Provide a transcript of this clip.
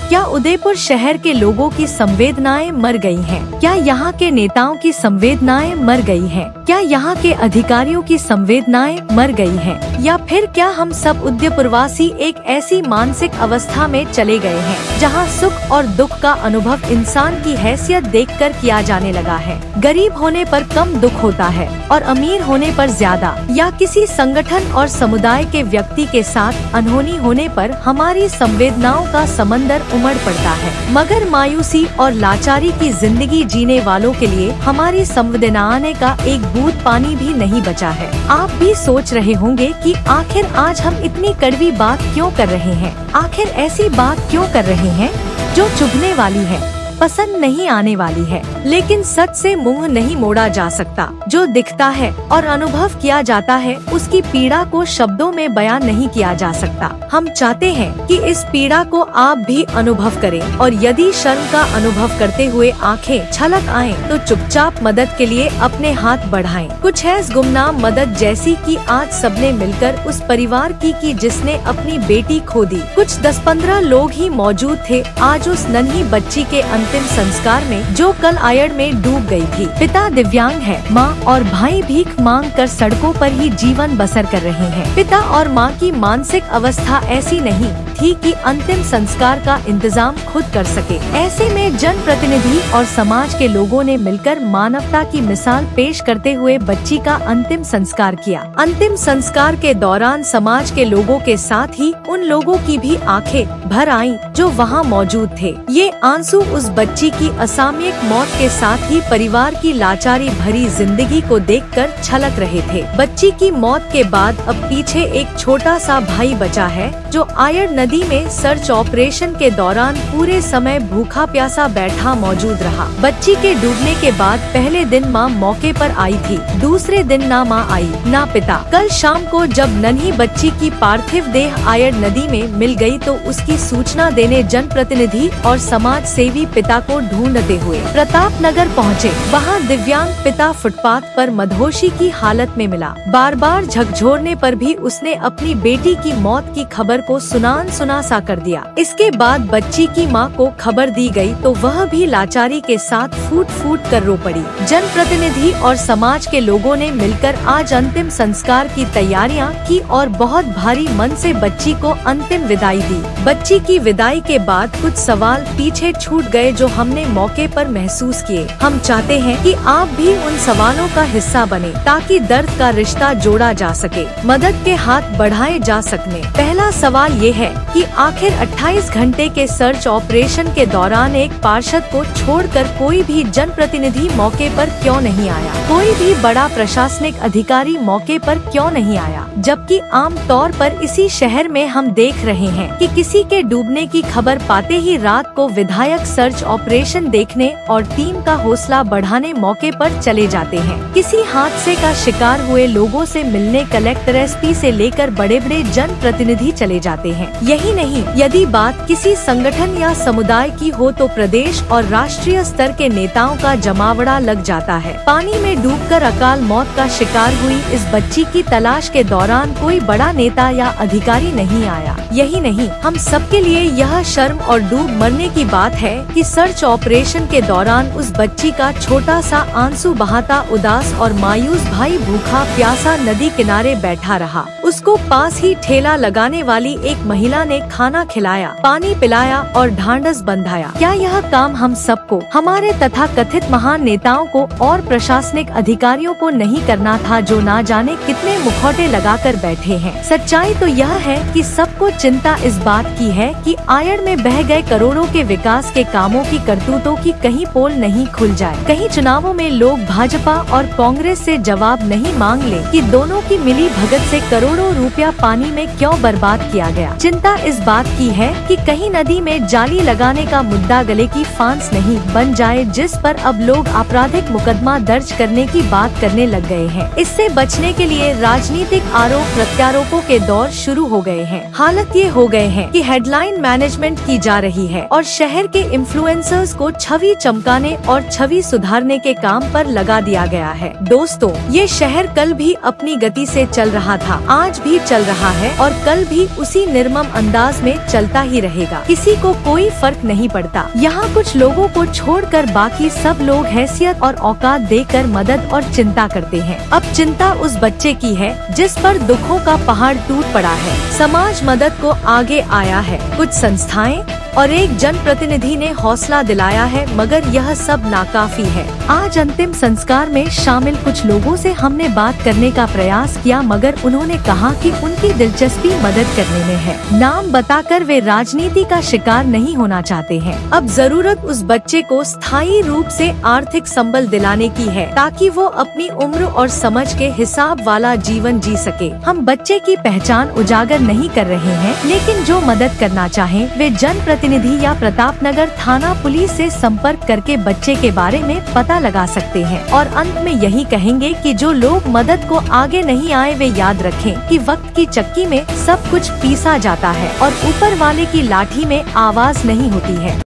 क्या उदयपुर शहर के लोगों की संवेदनाएं मर गई हैं? क्या यहाँ के नेताओं की संवेदनाएं मर गई हैं? क्या यहाँ के अधिकारियों की संवेदनाएं मर गई हैं? या फिर क्या हम सब उदयपुरवासी एक ऐसी मानसिक अवस्था में चले गए हैं जहाँ सुख और दुख का अनुभव इंसान की हैसियत देखकर किया जाने लगा है? गरीब होने पर कम दुख होता है और अमीर होने पर ज्यादा, या किसी संगठन और समुदाय के व्यक्ति के साथ अनहोनी होने पर हमारी संवेदनाओं का समंदर उमड़ पड़ता है। मगर मायूसी और लाचारी की जिंदगी जीने वालों के लिए हमारी संवेदनाएं का एक बूंद पानी भी नहीं बचा है। आप भी सोच रहे होंगे कि आखिर आज हम इतनी कड़वी बात क्यों कर रहे हैं? आखिर ऐसी बात क्यों कर रहे हैं जो चुभने वाली है, पसंद नहीं आने वाली है, लेकिन सच से मुंह नहीं मोड़ा जा सकता। जो दिखता है और अनुभव किया जाता है उसकी पीड़ा को शब्दों में बयान नहीं किया जा सकता। हम चाहते हैं कि इस पीड़ा को आप भी अनुभव करें और यदि शर्म का अनुभव करते हुए आंखें छलक आएं तो चुपचाप मदद के लिए अपने हाथ बढ़ाएं। कुछ है गुमनाम मदद जैसी कि आज सबने मिलकर उस परिवार की जिसने अपनी बेटी खो दी। कुछ 10-15 लोग ही मौजूद थे आज उस नन्ही बच्ची के अंतिम संस्कार में जो कल आयड़ में डूब गई थी। पिता दिव्यांग है, माँ और भाई भीख मांग कर सड़कों पर ही जीवन बसर कर रहे हैं। पिता और माँ की मानसिक अवस्था ऐसी नहीं थी कि अंतिम संस्कार का इंतजाम खुद कर सके। ऐसे में जनप्रतिनिधि और समाज के लोगों ने मिलकर मानवता की मिसाल पेश करते हुए बच्ची का अंतिम संस्कार किया। अंतिम संस्कार के दौरान समाज के लोगों के साथ ही उन लोगों की भी आंखें भर आईं जो वहाँ मौजूद थे। ये आंसू उस बच्ची की असामयिक मौत के साथ ही परिवार की लाचारी भरी जिंदगी को देखकर छलक रहे थे। बच्ची की मौत के बाद अब पीछे एक छोटा सा भाई बचा है जो आयड़ नदी में सर्च ऑपरेशन के दौरान पूरे समय भूखा प्यासा बैठा मौजूद रहा। बच्ची के डूबने के बाद पहले दिन माँ मौके पर आई थी, दूसरे दिन ना माँ आई ना पिता। कल शाम को जब नन्ही बच्ची की पार्थिव देह आयड़ नदी में मिल गई तो उसकी सूचना देने जनप्रतिनिधि और समाज सेवी पिता को ढूंढते हुए प्रताप नगर पहुँचे। वहाँ दिव्यांग पिता फुटपाथ पर मदहोशी की हालत में मिला। बार बार झकझोरने पर भी उसने अपनी बेटी की मौत की खबर को सुना सा कर दिया। इसके बाद बच्ची की माँ को खबर दी गई तो वह भी लाचारी के साथ फूट फूट कर रो पड़ी। जनप्रतिनिधि और समाज के लोगों ने मिलकर आज अंतिम संस्कार की तैयारियां की और बहुत भारी मन से बच्ची को अंतिम विदाई दी। बच्ची की विदाई के बाद कुछ सवाल पीछे छूट गए जो हमने मौके पर महसूस किए। हम चाहते हैं कि आप भी उन सवालों का हिस्सा बने ताकि दर्द का रिश्ता जोड़ा जा सके, मदद के हाथ बढ़ाए जा सके। पहला सवाल ये है कि आखिर 28 घंटे के सर्च ऑपरेशन के दौरान एक पार्षद को छोड़कर कोई भी जनप्रतिनिधि मौके पर क्यों नहीं आया? कोई भी बड़ा प्रशासनिक अधिकारी मौके पर क्यों नहीं आया? जबकि आम तौर पर इसी शहर में हम देख रहे हैं कि किसी के डूबने की खबर पाते ही रात को विधायक सर्च ऑपरेशन देखने और टीम का हौसला बढ़ाने मौके पर चले जाते हैं। किसी हादसे का शिकार हुए लोगों से मिलने कलेक्टर एसपी से लेकर बड़े बड़े जनप्रतिनिधि चले जाते हैं। यही नहीं, यदि बात किसी संगठन या समुदाय की हो तो प्रदेश और राष्ट्रीय स्तर के नेताओं का जमावड़ा लग जाता है। पानी में डूबकर अकाल मौत का शिकार हुई इस बच्ची की तलाश के दौरान कोई बड़ा नेता या अधिकारी नहीं आया। यही नहीं, हम सबके लिए यह शर्म और डूब मरने की बात है कि सर्च ऑपरेशन के दौरान उस बच्ची का छोटा सा आंसू बहाता उदास और मायूस भाई भूखा प्यासा नदी किनारे बैठा रहा। उसको पास ही ठेला लगाने वाली एक महिला ने खाना खिलाया, पानी पिलाया और ढांढस बंधाया। क्या यह काम हम सबको, हमारे तथा कथित महान नेताओं को और प्रशासनिक अधिकारियों को नहीं करना था जो ना जाने कितने मुखौटे लगाकर बैठे हैं? सच्चाई तो यह है कि सबको चिंता इस बात की है कि आयड़ में बह गए करोड़ों के विकास के कामों की करतूतों की कहीं पोल नहीं खुल जाए। कहीं चुनावों में लोग भाजपा और कांग्रेस से जवाब नहीं मांग ले कि दोनों की मिली भगत से करोड़ों रुपया पानी में क्यों बर्बाद किया गया। चिंता इस बात की है कि कहीं नदी में जाली लगाने का मुद्दा गले की फांस नहीं बन जाए जिस पर अब लोग आपराधिक मुकदमा दर्ज करने की बात करने लग गए हैं। इससे बचने के लिए राजनीतिक आरोप प्रत्यारोपों के दौर शुरू हो गए हैं। हालत ये हो गए हैं कि हेडलाइन मैनेजमेंट की जा रही है और शहर के इन्फ्लुएंसर इन्फ्लुएंसर्स को छवि चमकाने और छवि सुधारने के काम पर लगा दिया गया है। दोस्तों, ये शहर कल भी अपनी गति से चल रहा था, आज भी चल रहा है और कल भी उसी निर्मम अंदाज में चलता ही रहेगा। किसी को कोई फर्क नहीं पड़ता। यहाँ कुछ लोगों को छोड़कर बाकी सब लोग हैसियत और औकात देकर मदद और चिंता करते हैं। अब चिंता उस बच्चे की है जिस पर दुखों का पहाड़ टूट पड़ा है। समाज मदद को आगे आया है, कुछ संस्थाएं और एक जनप्रतिनिधि ने हौसला दिलाया है, मगर यह सब नाकाफी है। आज अंतिम संस्कार में शामिल कुछ लोगों से हमने बात करने का प्रयास किया, मगर उन्होंने कहा कि उनकी दिलचस्पी मदद करने में है। नाम बताकर वे राजनीति का शिकार नहीं होना चाहते हैं। अब जरूरत उस बच्चे को स्थायी रूप से आर्थिक संबल दिलाने की है, ताकि वो अपनी उम्र और समझ के हिसाब वाला जीवन जी सके। हम बच्चे की पहचान उजागर नहीं कर रहे हैं, लेकिन जो मदद करना चाहें वे जनप्रतिनिधि या प्रतापनगर थाना पुलिस से संपर्क करके बच्चे के बारे में पता लगा सकते हैं। और अंत में यही कहेंगे कि जो लोग मदद को आगे नहीं आए वे याद रखें कि वक्त की चक्की में सब कुछ पीसा जाता है और ऊपर वाले की लाठी में आवाज नहीं होती है।